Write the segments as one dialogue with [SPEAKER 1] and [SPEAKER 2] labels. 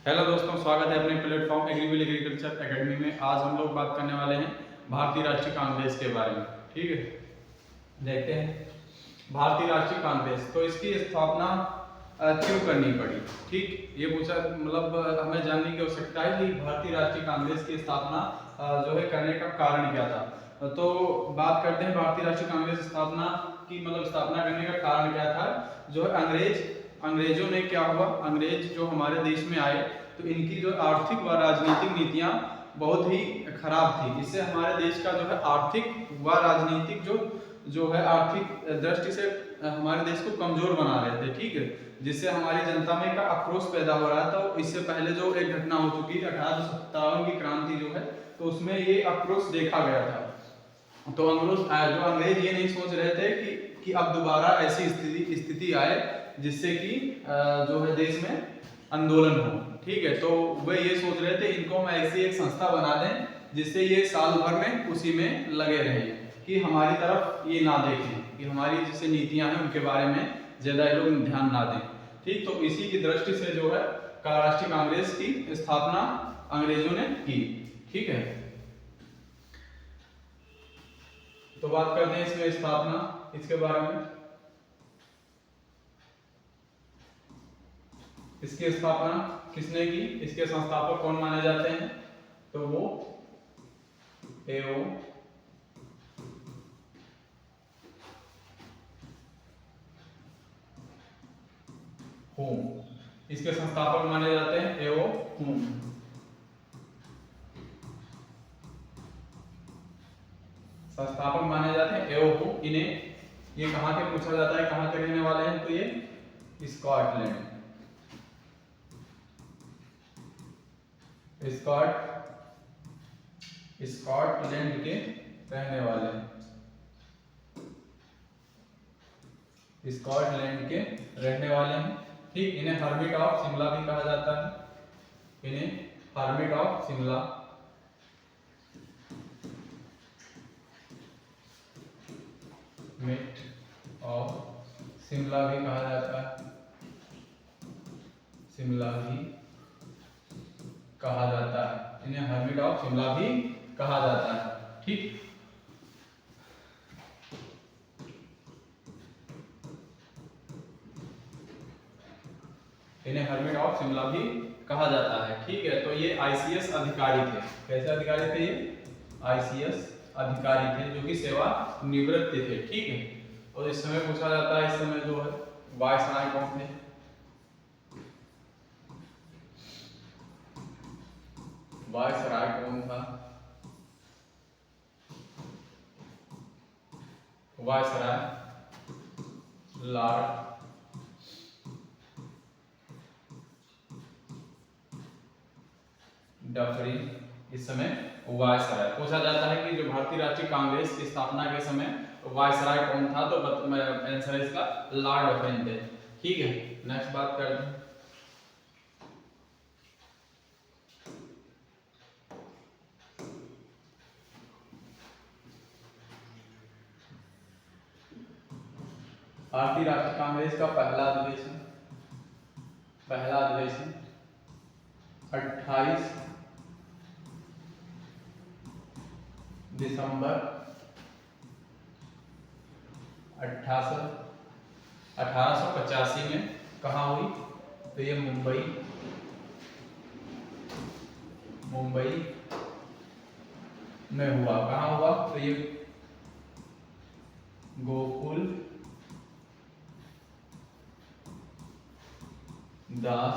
[SPEAKER 1] Hello दोस्तों, स्वागत है अपने प्लेटफॉर्म एग्रीविल एग्रीकल्चर एकेडमी में। आज हम लोग बात करने वाले हैं भारतीय राष्ट्रीय कांग्रेस के बारे में। ठीक है, देखते हैं भारतीय राष्ट्रीय कांग्रेस। तो इसकी स्थापना क्यों करनी पड़ी? ठीक, ये पूछा, मतलब हमें जानने की आवश्यकता है कि भारतीय राष्ट्रीय कांग्रेस की स्थापना जो है करने का कारण क्या था। तो बात करते हैं भारतीय राष्ट्रीय कांग्रेस स्थापना की, मतलब स्थापना करने का कारण क्या था। जो है अंग्रेजों ने क्या हुआ, अंग्रेज जो हमारे देश में आए तो इनकी जो आर्थिक व राजनीतिक नीतियां बहुत ही खराब थी। इससे हमारे देश का जो है आर्थिक व राजनीतिक जो है आर्थिक दृष्टि से हमारे देश को कमजोर बना रहे थे। ठीक है, जिससे हमारी जनता में का आक्रोश पैदा हो रहा था। तो इससे पहले जो एक घटना हो चुकी थी 1857 की क्रांति जो है, तो उसमें ये आक्रोश देखा गया था। तो जो अंग्रेज ये नहीं सोच रहे थे कि अब दोबारा ऐसी स्थिति आए जिससे कि जो है देश में आंदोलन हो। ठीक है, तो वे ये सोच रहे थे इनको हम ऐसी एक संस्था बना दें जिससे ये साल भर में उसी में लगे रहें, कि हमारी तरफ ये ना देखें, कि हमारी जैसे नीतियां हैं उनके बारे में ज्यादा ये लोग ध्यान ना दें। ठीक, तो इसी की दृष्टि से जो है राष्ट्रीय कांग्रेस की स्थापना अंग्रेजों ने की। ठीक है, तो बात करते हैं इसमें स्थापना, इसके बारे में। इसकी स्थापना किसने की, इसके संस्थापक कौन माने जाते हैं? तो वो एओ होम, इसके संस्थापक माने जाते हैं एओ होम। संस्थापक माने जाते हैं एओ होम। इन्हें ये कहाँ के पूछा जाता है, कहाँ के रहने वाले हैं? तो ये स्कॉटलैंड स्कॉटलैंड के रहने वाले हैं। स्कॉटलैंड के रहने वाले हैं। ठीक, इन्हें हर्मिट ऑफ शिमला भी कहा जाता है। इन्हें हर्मिट ऑफ शिमला, मिट ऑफ शिमला भी कहा जाता है। शिमला भी कहा जाता है, इन्हें हर्मिट ऑफ शिमला भी कहा जाता है। ठीक, इन्हें हर्मिट ऑफ शिमला भी कहा जाता है। ठीक है, तो ये आईसीएस अधिकारी थे। कैसे अधिकारी थे? ये आईसीएस अधिकारी थे जो कि सेवा निवृत्त थे। ठीक है, और इस समय पूछा जाता है, इस समय जो है वायसराय कौन थे? वायसराय कौन था? वायसराय लॉर्ड डफरी इस समय वायसराय। पूछा जाता है कि जो भारतीय राष्ट्रीय कांग्रेस की स्थापना के समय वायसराय कौन था? तो आंसर है इसका लॉर्ड डफरिन थे। ठीक है, नेक्स्ट बात करते हैं। भारतीय राष्ट्रीय कांग्रेस का पहला अधिवेशन 28 दिसंबर 1885 में कहाँ हुई? तो ये मुंबई में हुआ। कहाँ हुआ? तो ये गोकुल दास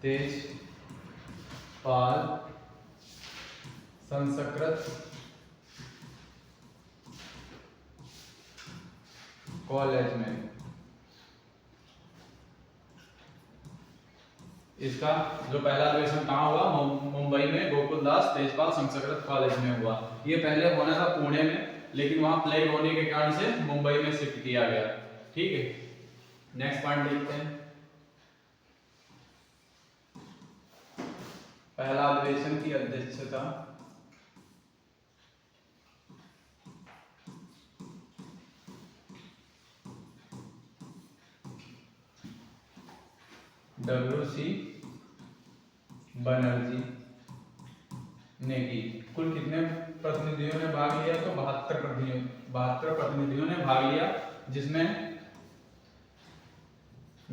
[SPEAKER 1] तेजपाल संस्कृत कॉलेज में। इसका जो पहला अधिवेशन कहाँ हुआ? मुंबई में गोकुलदास तेजपाल संस्कृत कॉलेज में हुआ। ये पहले होना था पुणे में, लेकिन वहां प्लेग होने के कारण से मुंबई में शिफ्ट किया गया। ठीक है, नेक्स्ट पॉइंट देखते हैं। पहला अधिवेशन की अध्यक्षता WC बनर्जी ने की। कुल कितने प्रतिनिधियों ने भाग लिया? तो 72 प्रतिनिधियों ने भाग लिया, जिसमें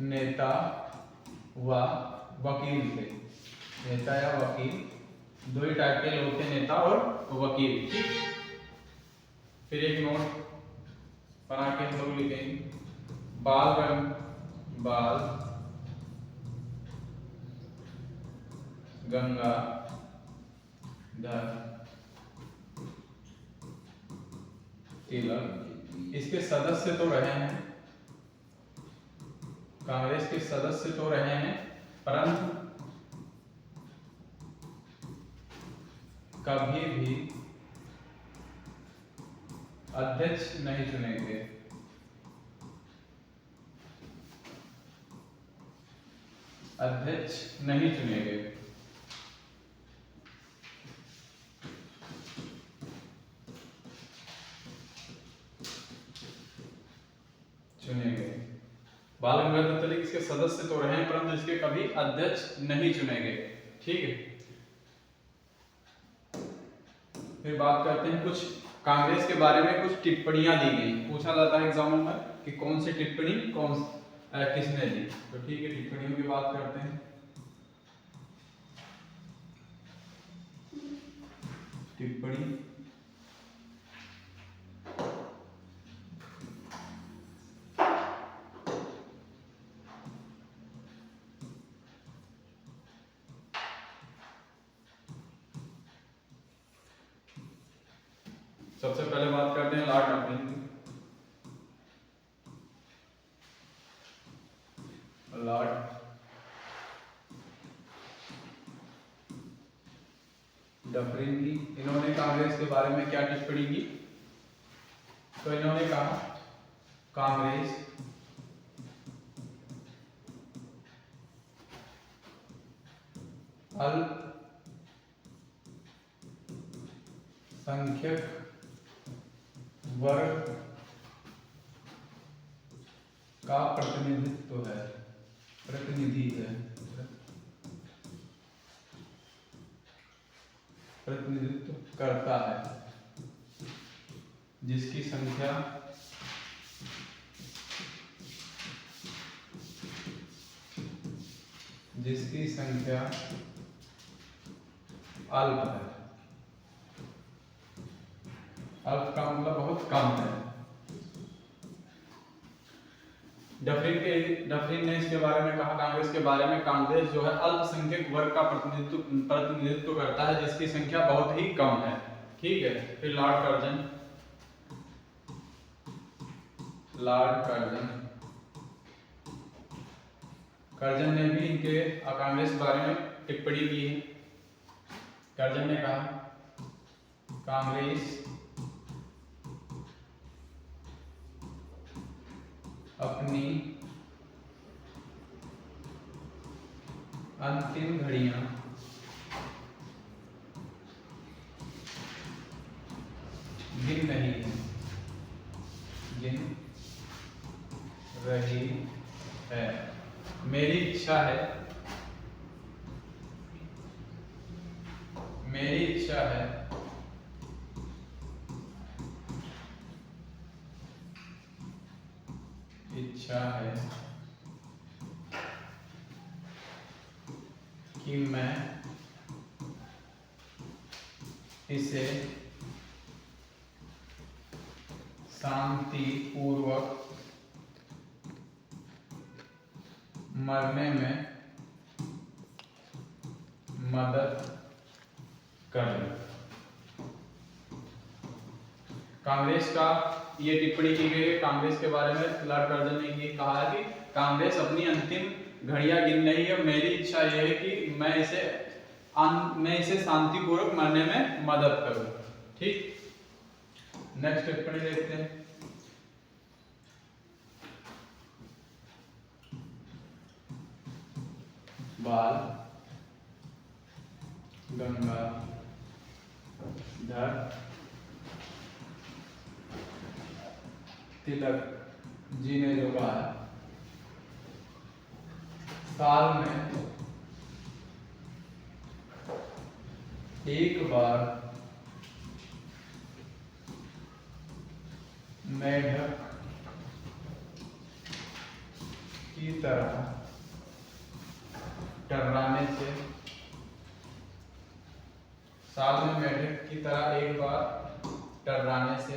[SPEAKER 1] नेता व वकील थे। नेता या वकील, दो ही टाइप के लोग थे, नेता और वकील। ठीक, फिर एक नोट बना के हम लोग लिखेंगे, बाल गंगाधर तिलक। इसके सदस्य तो रहे हैं, कांग्रेस के सदस्य तो रहे हैं, परंतु कभी भी अध्यक्ष नहीं चुने गए। अध्यक्ष नहीं चुने गए। बाल गंगाधर तिलक इसके सदस्य तो रहे, परंतु इसके कभी अध्यक्ष नहीं चुने गए। ठीक है, फिर बात करते हैं कुछ कांग्रेस के बारे में कुछ टिप्पणियां दी गई। पूछा जाता है एग्जाम में कि कौन सी टिप्पणी किसने दी। तो ठीक है, टिप्पणियों की बात करते हैं। टिप्पणी सबसे पहले बात करते हैं लॉर्ड डफरिन की। लॉर्ड डफरिन की, इन्होंने कांग्रेस के बारे में क्या टिप्पणी की? तो इन्होंने कहा कांग्रेस अल्पसंख्यक वर्ग का प्रतिनिधित्व करता है, जिसकी संख्या अल्प है। अल्प का मतलब बहुत कम है। डफरिन ने इसके बारे में कहा, कांग्रेस के बारे में, कांग्रेस जो है अल्पसंख्यक वर्ग का प्रतिनिधित्व करता है, जिसकी संख्या बहुत ही कम है। ठीक है, फिर लॉर्ड कर्जन ने भी इनके कांग्रेस के बारे में टिप्पणी की है। कर्जन ने कहा कांग्रेस अपनी अंतिम घड़ियां गिन रही है। मेरी इच्छा है कि मैं इसे शांतिपूर्वक मरने में मदद करें। कांग्रेस का ये टिप्पणी की गई है कांग्रेस के बारे में। लॉर्ड कर्जन ने ये कहा है कि कांग्रेस अपनी अंतिम घड़ियां गिन रही है, मेरी इच्छा यह है कि मैं इसे शांतिपूर्वक मरने में मदद करूं। ठीक, नेक्स्ट टिप्पणी देखते हैं। बाल गंगाधर तिलक जी ने जो कहा साल में एक बार मेढक की तरह टर्राने से, साल में मेढक की तरह एक बार टर्राने से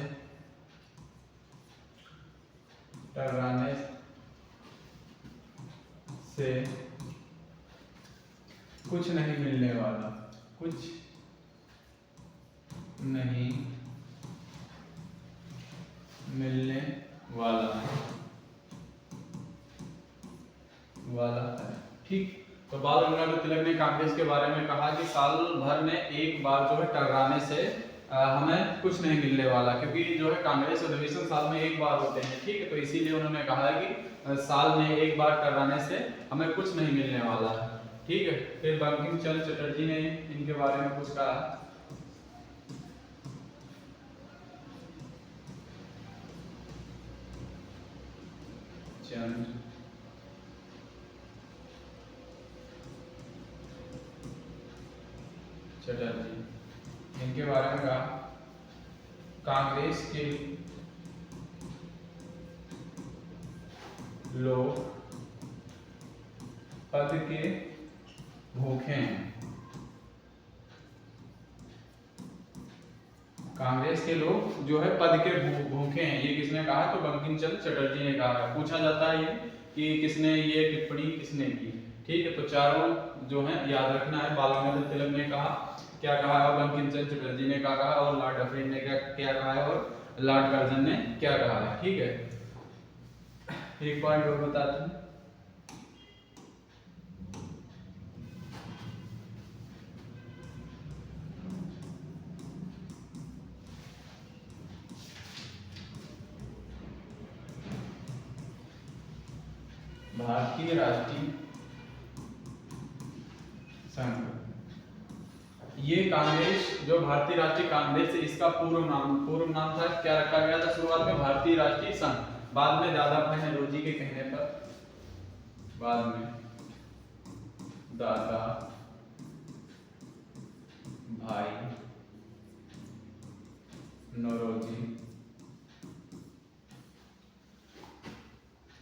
[SPEAKER 1] कुछ नहीं मिलने वाला, कुछ नहीं मिलने वाला है। ठीक, तो बाल गंगाधर तिलक ने कांग्रेस के बारे में कहा कि साल भर में एक बार जो है टर्राने से हमें कुछ नहीं मिलने वाला, क्योंकि जो है कांग्रेस अधिवेशन साल में एक बार होते हैं। ठीक है, तो इसीलिए उन्होंने कहा है कि साल में एक बार टर्राने से हमें कुछ नहीं मिलने वाला है। ठीक है, फिर बंकिम चंद्र चटर्जी ने इनके बारे में कुछ कहा। चंद्र चटर्जी, इनके बारे में कहा कांग्रेस के लोग पद के भूखे हैं। कांग्रेस के लोग जो है पद के भूखे हैं, ये किसने कहा? तो बंकिम चंद्र चटर्जी ने कहा है। पूछा जाता है ये कि किसने ये टिप्पणी किसने की। ठीक है, तो चारों जो है याद रखना है। बाल गंगाधर तिलक ने कहा, क्या कहा है, बंकिम चंद्र चटर्जी ने क्या कहा, और लॉर्ड डफरिन ने क्या कहा है, और लॉर्ड कर्जन ने क्या कहा है। ठीक है, एक पॉइंट और बताते हैं। भारतीय राष्ट्रीय संघ, ये कांग्रेस जो भारतीय राष्ट्रीय कांग्रेस है, इसका पूर्व नाम था, क्या रखा गया था शुरुआत में? भारतीय राष्ट्रीय संघ। बाद में दादा भाई नौरोजी के कहने पर, बाद में दादा भाई नौरोजी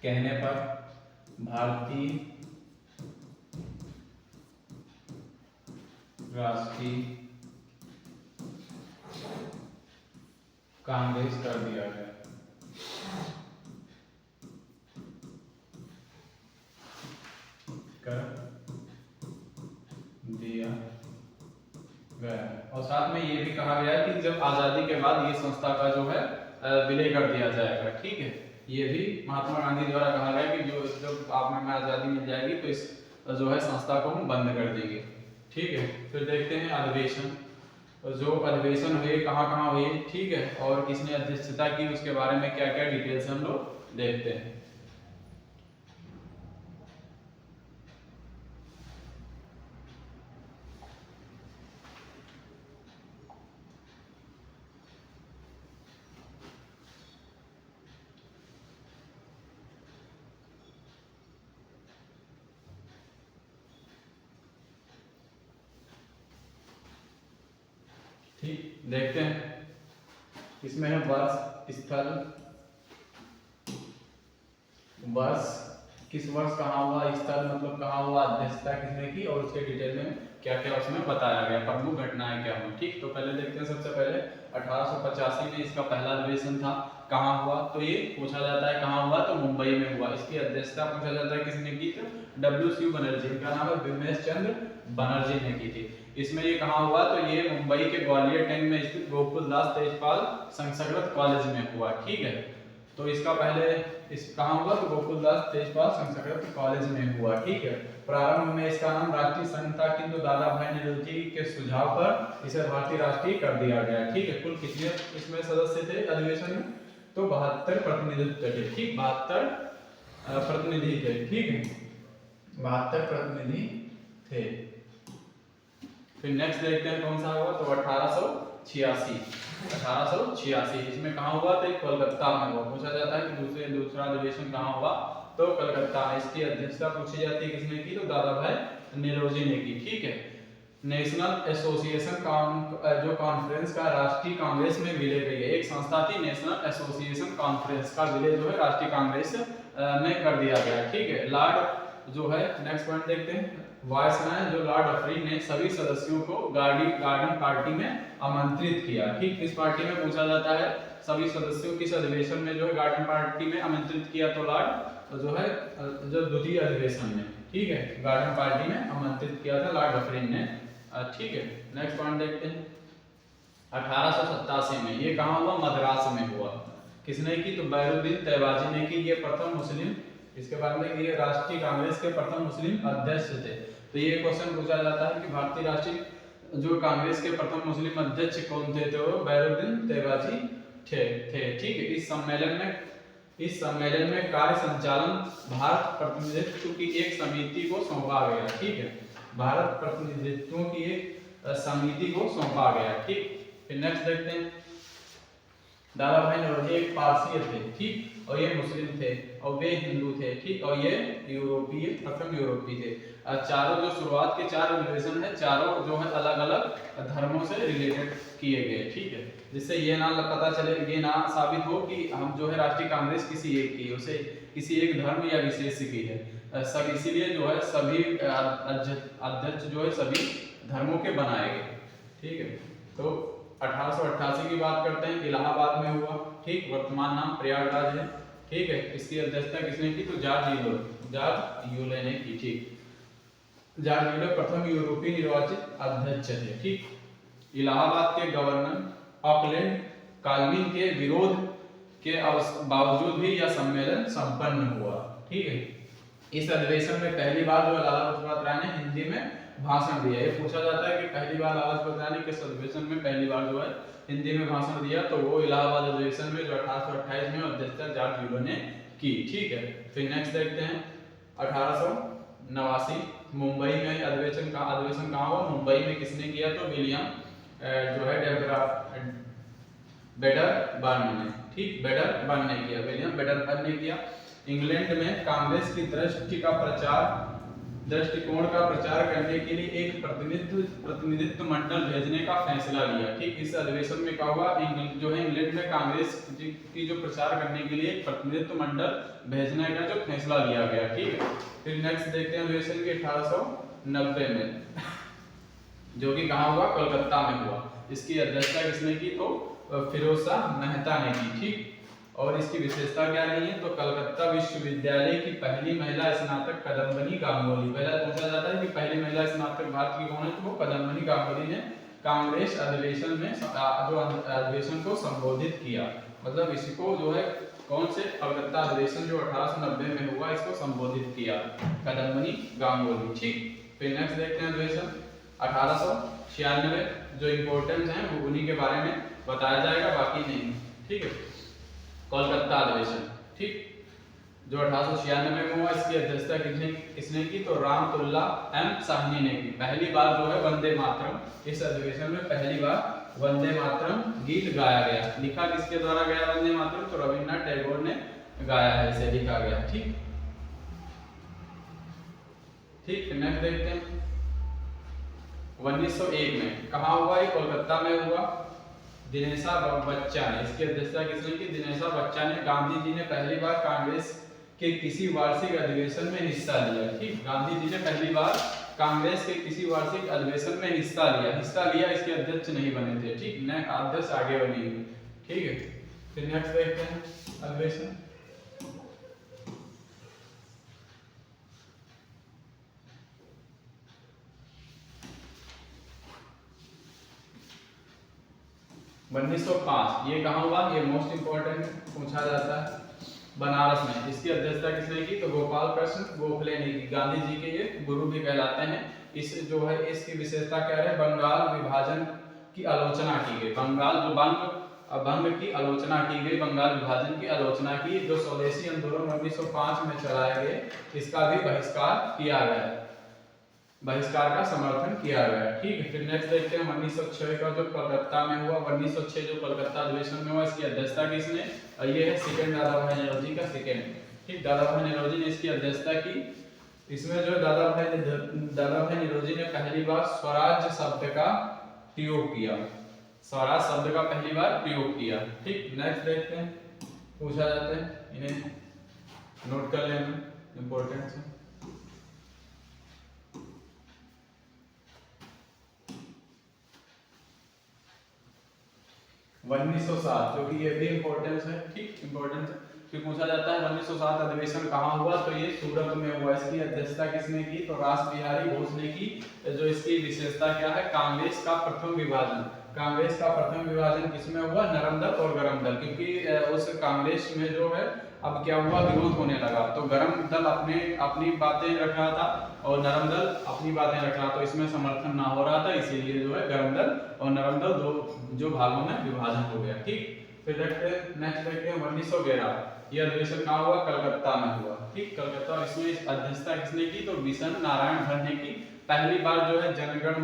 [SPEAKER 1] कहने पर भारतीय राष्ट्रीय कांग्रेस कर दिया गया। और साथ में ये भी कहा गया कि जब आजादी के बाद ये संस्था का जो है विलय कर दिया जाएगा। ठीक है, ये भी महात्मा गांधी द्वारा कहा गया कि जो जब आप में आजादी मिल जाएगी तो इस जो है संस्था को हम बंद कर देंगे। ठीक है, फिर देखते हैं अधिवेशन, जो अधिवेशन हुए कहाँ हुए। ठीक है, और किसने अध्यक्षता की, उसके बारे में क्या क्या डिटेल्स हम लोग देखते हैं। ठीक, देखते हैं। इसमें है वर्ष, स्थल, वर्ष किस वर्ष कहाँ हुआ, स्थल मतलब कहाँ हुआ, अध्यक्षता किसने की, और उसके डिटेल में क्या क्या उसमें बताया गया, प्रमुख घटनाएं क्या हुई। ठीक, तो पहले देखते हैं। सबसे पहले 1885 में इसका पहला अधिवेशन था। कहाँ हुआ? तो ये पूछा जाता है कहाँ हुआ, तो मुंबई में हुआ। इसकी अध्यक्षता पूछा जाता है किसने की, तो W.C. बनर्जी, इनका नाम है बिमलेश चंद्र बनर्जी ने की थी। इसमें ये कहाँ हुआ, तो ये मुंबई के ग्वालियर टैंक में स्थित गोकुलदास तेजपाल संस्कृत कॉलेज में हुआ। ठीक है, तो इसका पहले इस कहाँ हुआ, तो गोकुलदास तेजपाल संस्कृत कॉलेज में हुआ। ठीक है, प्रारंभ में इसका नाम राष्ट्रीय संघ था, किंतु दादा भाई नौरोजी के सुझाव पर इसे भारतीय राष्ट्रीय कर दिया गया। ठीक है, कुल कितने इसमें सदस्य थे अधिवेशन में, तो 72 प्रतिनिधित्व थे। ठीक, 72 प्रतिनिधि थे। ठीक है, 72 प्रतिनिधि थे। फिर नेक्स्ट देखते हैं कौन सा हुआ, तो 1886। इसमें कहाँ हुआ, तो कोलकाता में हुआ। पूछा जाता है कि दूसरा अधिवेशन कहाँ हुआ, तो कलकत्ता में। इसकी अध्यक्षता पूछी जाती है किसने की, तो दादा भाई नौरोजी ने की। ठीक है, नेशनल एसोसिएशन जो कॉन्फ्रेंस का राष्ट्रीय कांग्रेस में विलय गई है, एक संस्था थी नेशनल एसोसिएशन कॉन्फ्रेंस का विलय जो है राष्ट्रीय कांग्रेस में कर दिया गया। ठीक है, लॉर्ड जो है, नेक्स्ट पॉइंट देखते हैं, वायसराय जो लॉर्ड डफरिन ने सभी सदस्यों को गार्डन पार्टी में आमंत्रित किया। ठीक, किस पार्टी में पूछा जाता है, सभी सदस्यों किस अधिवेशन में जो है गार्डन पार्टी में आमंत्रित किया, तो लॉर्ड जो है जो द्वितीय अधिवेशन में। ठीक है, गार्डन पार्टी में आमंत्रित किया था लॉर्ड डफरिन ने। ठीक है, नेक्स्ट पॉइंट देखते हैं, 1887 में ये कहाँ हुआ, मद्रास में हुआ। किसने की, तो बैरुद्दीन तैबाजी ने की। ये प्रथम मुस्लिम, इसके बारे में ये राष्ट्रीय कांग्रेस के प्रथम मुस्लिम अध्यक्ष थे। तो ये क्वेश्चन पूछा जाता है कि भारतीय राष्ट्रीय जो कांग्रेस के प्रथम मुस्लिम अध्यक्ष कौन थे, तो बैरुद्दीन तैबाजी थे। ठीक है, इस सम्मेलन में कार्य संचालन भारत प्रतिनिधित्व की एक समिति को सौंपा गया। ठीक है, भारत प्रतिनिधित्व की एक समिति को सौंपा गया। ठीक, फिर नेक्स्ट देखते हैं, दादा भाई नौरोजी एक पारसी थे। ठीक, और ये मुस्लिम थे और वे हिंदू थे। ठीक, और ये प्रथम यूरोपीय थे। चारों जो शुरुआत के 4 अधिवेशन है, चारों जो है अलग अलग धर्मों से रिलेटेड किए गए। ठीक है, जिससे ये ना पता चले, ये ना साबित हो कि हम जो है राष्ट्रीय कांग्रेस किसी एक की, उसे किसी एक धर्म या विशेष की है। सब इसीलिए जो है सभी अध्यक्ष जो है सभी धर्मों के बनाए गए। ठीक है, तो 1888 की बात करते हैं, इलाहाबाद में हुआ। ठीक, वर्तमान नाम प्रयागराज है। ठीक है, इसकी अध्यक्षता किसने की, तो जॉर्ज यूले ने की। ठीक, जॉर्ज यूले प्रथम यूरोपीय निर्वाचित अध्यक्ष थे। ठीक, इलाहाबाद के गवर्नर ऑकलैंड कॉलोनी के विरोध के बावजूद भी यह सम्मेलन संपन्न हुआ। ठीक है, इस अधिवेशन में पहली बार जो लाला लाजपत राय ने हिंदी में भाषण दिया। ये पूछा जाता है कि पहली बार लाला लाजपत राय ने किस अधिवेशन में पहली बार जो है हिंदी में भाषण दिया, तो वो इलाहाबाद अधिवेशन में जो 1828 में अध्यक्षता जॉर्ज यूले ने की। ठीक है, फिर नेक्स्ट देखते हैं, 1889 मुंबई में अधिवेशन कहाँ हुआ, मुंबई में किसने किया, तो विलियम जो है बेडरबर्न ने। ठीक, बेडरबर्न ने किया, विलियम बेडरबर्न ने किया। इंग्लैंड में कांग्रेस की दृष्टिकोण का प्रचार करने के लिए एक प्रतिनिधित्व मंडल भेजने का फैसला लिया। ठीक, इस अधिवेशन में क्या हुआ, जो है इंग्लैंड में कांग्रेस की जो प्रचार करने के लिए एक प्रतिनिधित्व मंडल भेजने का जो फैसला लिया गया। ठीक है, फिर नेक्स्ट देखते हैं अधिवेशन के 1890 में, जो कि कहाँ हुआ, कोलकाता में हुआ। इसकी अध्यक्षता किसने की, तो फिरोज शाह मेहता ने की। ठीक, और इसकी विशेषता क्या रही है, तो कलकत्ता विश्वविद्यालय की पहली महिला स्नातक कदम्बनी गांगुली। पहला पूछा जाता है कि पहली महिला स्नातक भारत की कौन है, तो वो कदम्बनी गांगुली ने कांग्रेस अधिवेशन में जो अधिवेशन को संबोधित किया। मतलब इसको जो है कौन से, कलकत्ता अधिवेशन जो 1890 में हुआ, इसको संबोधित किया कदम्बनी गांगुली। ठीक, फिर नेक्स्ट देखते हैं अधिवेशन 1896, जो इम्पोर्टेंट है वो उन्हीं के बारे में बताया जाएगा, बाकी नहीं। ठीक है, कोलकाता अधिवेशन। ठीक, जो 1896 में हुआ, इसकी अध्यक्षता किसने की, तो रामतुल्ला एम साहनी ने की। पहली बार जो है वंदे मातरम, इस अधिवेशन में पहली बार वंदे मातरम गीत गाया गया। लिखा किसके द्वारा गया वंदे मातरम, तो रविन्द्रनाथ टैगोर ने गाया है, इसे लिखा गया। ठीक, ठीक, नेक्स्ट देखते हैं 1901 में कहाँ हुआ, ये कोलकाता में हुआ। दिनेशा बच्चा ने, इसकी अध्यक्षता किसने की, दिनेशा बच्चा ने। गांधी जी ने पहली बार कांग्रेस के किसी वार्षिक अधिवेशन में हिस्सा लिया। ठीक, गांधी जी ने पहली बार कांग्रेस के किसी वार्षिक अधिवेशन में हिस्सा लिया, इसके अध्यक्ष नहीं बने थे। ठीक, न अध्यक्ष आगे बने। ठीक है, फिर नेक्स्ट देखते हैं अधिवेशन 1905। ये कहाँ हुआ, ये मोस्ट इंपोर्टेंट पूछा जाता है, बनारस में। इसकी अध्यक्षता किसने की, तो गोपाल कृष्ण गोखले ने की। गांधी जी के ये गुरु भी कहलाते हैं। इस जो है इसकी विशेषता क्या है, बंगाल विभाजन की आलोचना की गई। बंगाल जो भंग की आलोचना की गई, बंगाल विभाजन की आलोचना की। जो स्वदेशी आंदोलन 1905 में चलाए गए, इसका भी बहिष्कार किया गया, बहिष्कार का समर्थन किया गया। ठीक है, फिर नेक्स्ट देखते हैं 1906 का जो कलकत्ता में हुआ। 1906 जो कलकत्ता अधिवेशन में हुआ, इसकी अध्यक्षता किसने, ये है सेकंड दादा भाई नौरोजी का सेकंड। ठीक, दादा भाई नौरोजी ने इसकी अध्यक्षता की। इसमें जो दादा भाई नौरोजी ने पहली बार स्वराज शब्द का प्रयोग किया, स्वराज शब्द का पहली बार प्रयोग किया। ठीक, नेक्स्ट देखते हैं, पूछा जाता है, इन्हें नोट कर लेना, इंपॉर्टेंट है। उन्नीस सौ सात, जो कि ये भी इंपॉर्टेंस है। ठीक, इंपॉर्टेंस है। फिर पूछा जाता है 1907 अधिवेशन कहाँ हुआ, तो ये सूरत में हुआ। इसकी अध्यक्षता किसने की, तो रास बिहारी घोष ने की। जो इसकी विशेषता क्या है, कांग्रेस का प्रथम विभाजन। कांग्रेस का प्रथम विभाजन किसमें हुआ, नरम दल और गरम दल, क्योंकि उस कांग्रेस में जो है अब क्या हुआ, विरोध होने लगा। तो गरम दल अपनी बातें रख रहा था और नरम दल अपनी बातें रख रहा था, तो इसमें समर्थन ना हो रहा था, इसीलिए जो है गरम दल और नरम दल जो भागों में विभाजन हो गया। ठीक, फिर देखते हैं, नेक्स्ट देखते हैं 1911, ये अधिवेशन कहाँ हुआ, कलकत्ता में हुआ। ठीक, कलकत्ता। इसमें अध्यक्षता किसने की, तो बिशन नारायण धर ने की। पहली बार जो है जनगण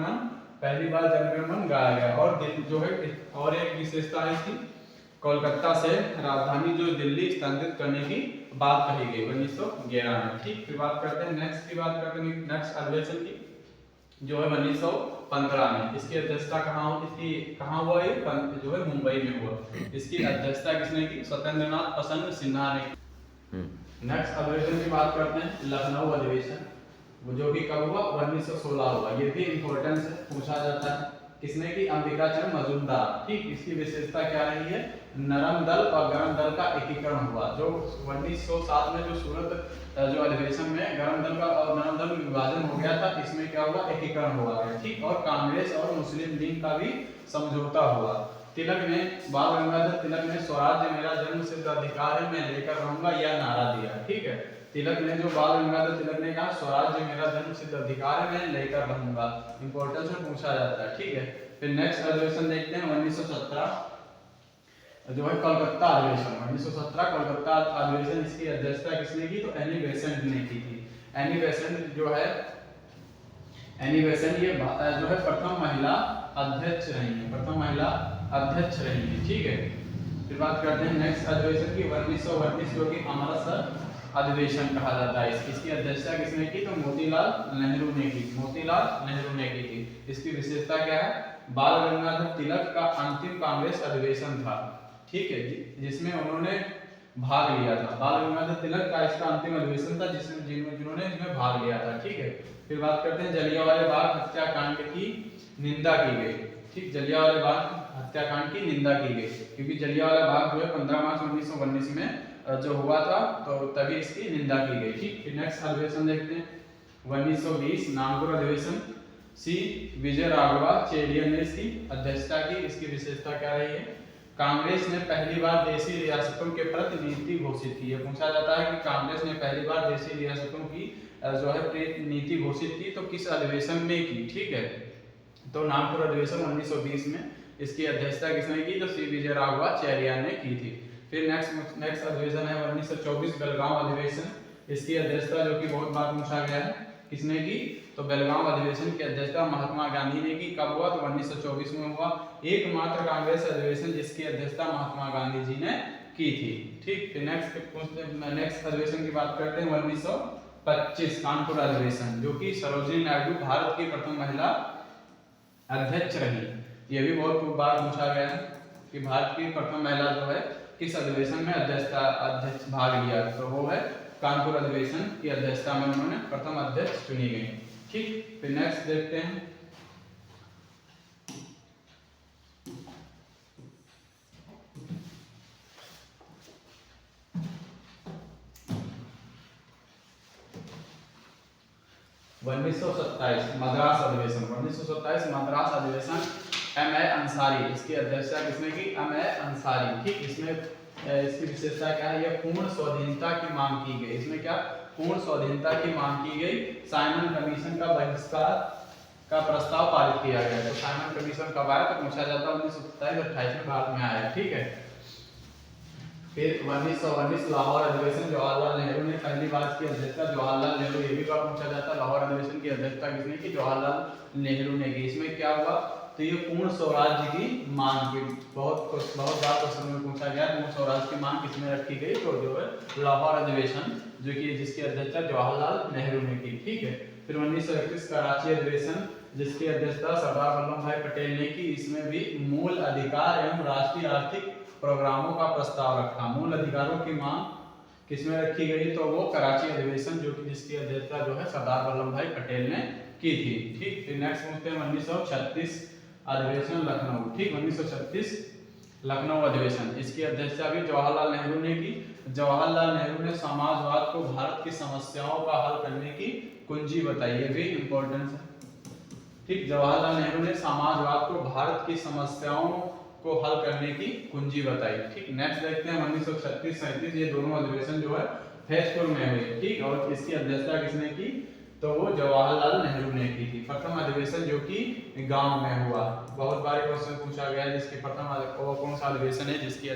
[SPEAKER 1] मन गाया गया। और जो है और एक विशेषता है इसकी, कोलकाता से राजधानी जो दिल्ली स्थानांतरित करने की बात कही गई 1911 में। ठीक, फिर बात करते हैं नेक्स्ट की, बात करते हैं नेक्स्ट अधिवेशन की, जो है 1915 में। इसकी अध्यक्षता कहाँ हुआ, ये जो है मुंबई में हुआ। इसकी अध्यक्षता किसने की, सत्येंद्रनाथ प्रसन्न सिन्हा ने। नेक्स्ट अधिवेशन की बात करते हैं, लखनऊ अधिवेशन, जो कि कब हुआ, 1916 हुआ। ये भी इंपॉर्टेंस है, पूछा जाता है। किसने की, अंबिका चंद्र मजूमदार। ठीक, इसकी विशेषता क्या रही है, नरम दल और गरम दल का एकीकरण हुआ। जो 1907 में जो सूरत जो अधिवेशन में गरम दल का और नरम दल में विभाजन हो गया था, इसमें क्या हुआ, एकीकरण हुआ है। ठीक, और कांग्रेस और मुस्लिम लीग का भी समझौता हुआ। बाल गंगाधर तिलक ने स्वराज्य मेरा जन्मसिद्ध अधिकार है, मैं लेकर रहूंगा, यह नारा दिया। ठीक है, तिलक ने, जो बाल गंगाधर तिलक ने कहा स्वराज्य मेरा जन्मसिद्ध अधिकार है, मैं लेकर रहूंगा। इंपॉर्टेंस में पूछा जाता है। ठीक है, फिर नेक्स्ट अधिवेशन देखते हैं 1917, जो है कलकत्ता अधिवेशन। 1917 कलकत्ता अधिवेशन, इसकी अध्यक्षता किसने की, तो एनी बेसेंट ने की थी। एनी बेसेंट जो है जो है प्रथम महिला अध्यक्ष रही है। ठीक है, फिर बात करते हैं नेक्स्ट अधिवेशन की, 1919, जो कि अमृतसर अधिवेशन कहा जाता है। इसकी अध्यक्षता किसने की, तो मोतीलाल नेहरू ने की थी। इसकी विशेषता क्या है, बाल गंगाधर तिलक का अंतिम कांग्रेस अधिवेशन था। ठीक है, जिसमें उन्होंने भाग लिया था। बाल गंगाधर तिलक का इसका अंतिम अधिवेशन था, जिन्होंने इसमें भाग लिया था। ठीक है, फिर बात करते हैं जलियांवाला बाग हत्याकांड की निंदा की गई। ठीक, जलियांवाला बाग हत्याकांड की निंदा की गई, क्योंकि जलियांवाला बाग जो है 15 मार्च 1919 में जो हुआ था, तो तभी इसकी निंदा की गई। ठीक, फिर नेक्स्ट अधिवेशन देखते हैं 1920 नागपुर अधिवेशन। सी विजय राघवाचार्य ने इसकी अध्यक्षता की। इसकी विशेषता क्या रही है, कांग्रेस ने पहली बार देशी रियासतों के प्रति नीति घोषित की है। पूछा जाता है कि कांग्रेस ने पहली बार देशी रियासतों की जो है नीति घोषित की, तो किस अधिवेशन में की। ठीक है, तो नागपुर अधिवेशन 1920 में। इसकी अध्यक्षता किसने की, तो सी विजय राघवाचार्य ने की थी। फिर नेक्स्ट अधिवेशन है 1924 बेलगांव अधिवेशन। इसकी अध्यक्षता, जो कि बहुत बार पूछा गया है, किसने की, तो बेलगांव अधिवेशन की अध्यक्षता महात्मा गांधी ने की। कब हुआ, तो 1924 में हुआ। एकमात्र कांग्रेस अधिवेशन जिसकी अध्यक्षता महात्मा गांधी जी ने की थी। ठीक, फिर नेक्स्ट अधिवेशन की बात करते हैं 1925 कानपुर अधिवेशन, जो कि सरोजिनी नायडू भारत की प्रथम महिला अध्यक्ष रही। ये भी बहुत बार पूछा गया है कि भारत की प्रथम महिला जो है किस अधिवेशन में अध्यक्ष भाग लिया, तो वो है कानपुर अधिवेशन की अध्यक्षता में उन्होंने प्रथम अध्यक्ष चुनी गई। ठीक, फिर नेक्स्ट देखते हैं 1927 मद्रास अधिवेशन। 1927 मद्रास अधिवेशन M.A. अंसारी, इसकी अध्यक्षता किसने की, M.A. अंसारी। ठीक, इसमें इसकी विशेषता क्या है, यह पूर्ण स्वाधीनता की मांग की गई। इसमें क्या, पूर्ण स्वाधीनता की मांग की गई। साइमन कमीशन का बहिष्कार का प्रस्ताव पारित किया गया। तो साइमन कमीशन कब आया, तो पूछा जाता है 1927-28 में भारत में आया। ठीक है, फिर 1919 लाहौर अधिवेशन, जवाहरलाल नेहरू ने पहली बार की अध्यक्षता जवाहरलाल नेहरू, ये भी बार पूछा जाता है लाहौर अधिवेशन की अध्यक्षता किसने की, जवाहरलाल नेहरू ने की। इसमें क्या हुआ, तो ये पूर्ण स्वराज्य की मांग की बहुत बार क्वेश्चन में पूछा गया, पूर्ण स्वराज्य की मांग किसमें रखी गई, तो जो है लाहौर अधिवेशन, जो कि जिसकी अध्यक्षता जवाहरलाल नेहरू ने की। ठीक है। फिर 1931 कराची अधिवेशन, जिसकी अध्यक्षता सरदार वल्लभ भाई पटेल ने की। इसमें भी मूल अधिकार एवं राष्ट्रीय आर्थिक प्रोग्रामों का प्रस्ताव रखा। मूल अधिकारों की मांग किसमें रखी गई, तो वो कराची अधिवेशन, जो कि जिसकी अध्यक्षता जो है सरदार वल्लभ भाई पटेल ने की थी। ठीक। फिर नेक्स्ट पूछते हैं 1936 अधिवेशन लखनऊ। ठीक। 1936 लखनऊ अधिवेशन, इसकी अध्यक्षता भी जवाहरलाल नेहरू ने की। जवाहरलाल नेहरू ने समाजवाद को भारत की समस्याओं का हल करने की कुंजी बताई, ये भी इंपॉर्टेंट है। ठीक। जवाहरलाल नेहरू ने समाजवाद को भारत की समस्याओं को हल करने की कुंजी बताई। ठीक। नेक्स्ट देखते हैं 1936-37, ये दोनों अधिवेशन जो है फैजपुर में हुए। ठीक। और इसकी अध्यक्षता किसने की, तो वो जवाहरलाल नेहरू ने की थी। प्रथम अधिवेशन जो कि गांव में हुआ, बहुत बार क्वेश्चन पूछा गया है, जिसकी कौन सा अधिवेशन है जिसकी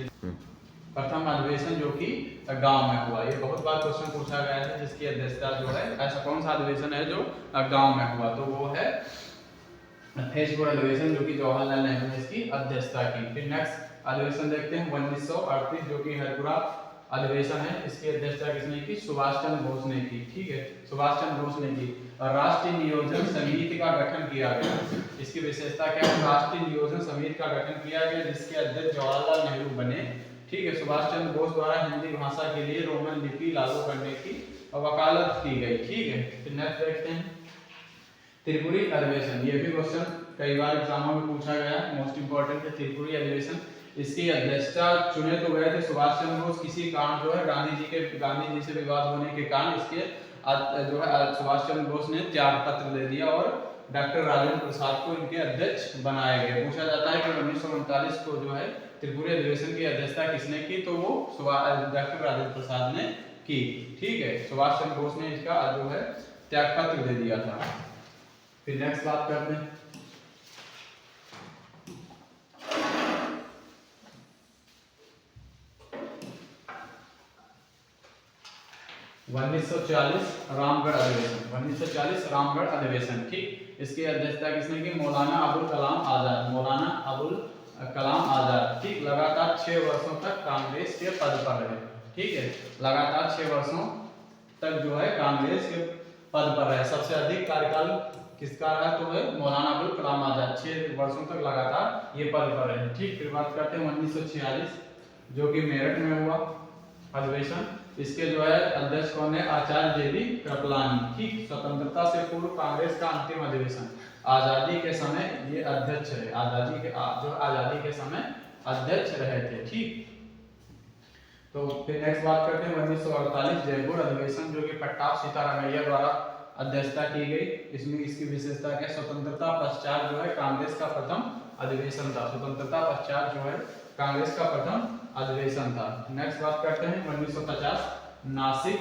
[SPEAKER 1] प्रथम अधिवेशन जो कि गांव में हुआ, ये बहुत बार क्वेश्चन पूछा गया है, जिसकी अध्यक्षता जो है, ऐसा कौन सा अधिवेशन है जो गांव में हुआ, तो वो है फैजपुर अधिवेशन, जो कि जवाहरलाल नेहरू ने इसकी अध्यक्षता की। फिर नेक्स्ट अधिवेशन देखते हैं 1938, जो कि हरपुरा अधिवेशन है, इसकी अध्यक्षता किसने की, सुभाष चंद्र बोस ने की। ठीक है। सुभाष चंद्र बोस ने की। राष्ट्रीय नियोजन समिति का गठन किया गया, इसकी विशेषता क्या है, राष्ट्रीय नियोजन समिति का गठन किया गया, जिसके अध्यक्ष जवाहरलाल नेहरू बने। ठीक है। सुभाष चंद्र बोस द्वारा हिंदी भाषा के लिए रोमन लिपि लागू करने की वकालत की गई। ठीक है। फिर नेक्स्ट देखते हैं त्रिपुरी अधिवेशन, ये भी क्वेश्चन कई बार एग्जामों में पूछा गया, मोस्ट इंपोर्टेंट है त्रिपुरी अधिवेशन। इसकी अध्यक्षता चुने तो गए थे सुभाष चंद्र बोस, किसी कारण जो है गांधी जी से विवाद होने के कारण इसके जो है सुभाष चंद्र बोस ने त्याग पत्र दे दिया और डॉक्टर राजेंद्र प्रसाद को इनके अध्यक्ष बनाया गया। पूछा जाता है कि 1939 को जो है त्रिपुरी अधिवेशन की अध्यक्षता किसने की, तो वो डॉक्टर राजेंद्र प्रसाद ने की। ठीक है। सुभाष चंद्र बोस ने इसका जो है त्याग पत्र दे दिया था। फिर नेक्स्ट बात करते हैं 1940 रामगढ़ अधिवेशन। 1940 रामगढ़ अधिवेशन। ठीक। इसकी अध्यक्षता किसने की, मौलाना अबुल कलाम आजाद। मौलाना अबुल कलाम आजाद। ठीक। लगातार 6 वर्षों तक कांग्रेस के पद पर रहे। ठीक है। लगातार 6 वर्षों तक जो है कांग्रेस के पद पर रहे। सबसे अधिक कार्यकाल किसका रहा, तो है मौलाना अबुल कलाम आजाद, 6 वर्षों तक लगातार ये पद पर रहे। ठीक। फिर बात करते हैं 1946, जो कि मेरठ में हुआ अधिवेशन। इसके जो है अध्यक्ष कौन है, आचार्य जेबी कृपलानी। ठीक। स्वतंत्रता से पूर्व कांग्रेस का अंतिम अधिवेशन, आजादी के समय ये अध्यक्ष रहे, आजादी के समय अध्यक्ष रहे थे। ठीक। तो फिर नेक्स्ट बात करते हैं 1948 जयपुर अधिवेशन, जो कि पट्टाभ सीतारामैया द्वारा अध्यक्षता की गई। इसमें इसकी विशेषता क्या, स्वतंत्रता पश्चात जो है कांग्रेस का प्रथम अधिवेशन था। स्वतंत्रता पश्चात जो है कांग्रेस का प्रथम अधिवेशन था। नेक्स्ट बात करते हैं 1950 नासिक,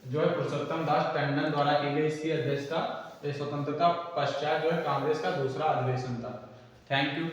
[SPEAKER 1] जो है पुरुषोत्तम दास टंडन द्वारा की गई, इसकी अध्यक्षता। स्वतंत्रता पश्चात जो है कांग्रेस का दूसरा अधिवेशन था। Thank you.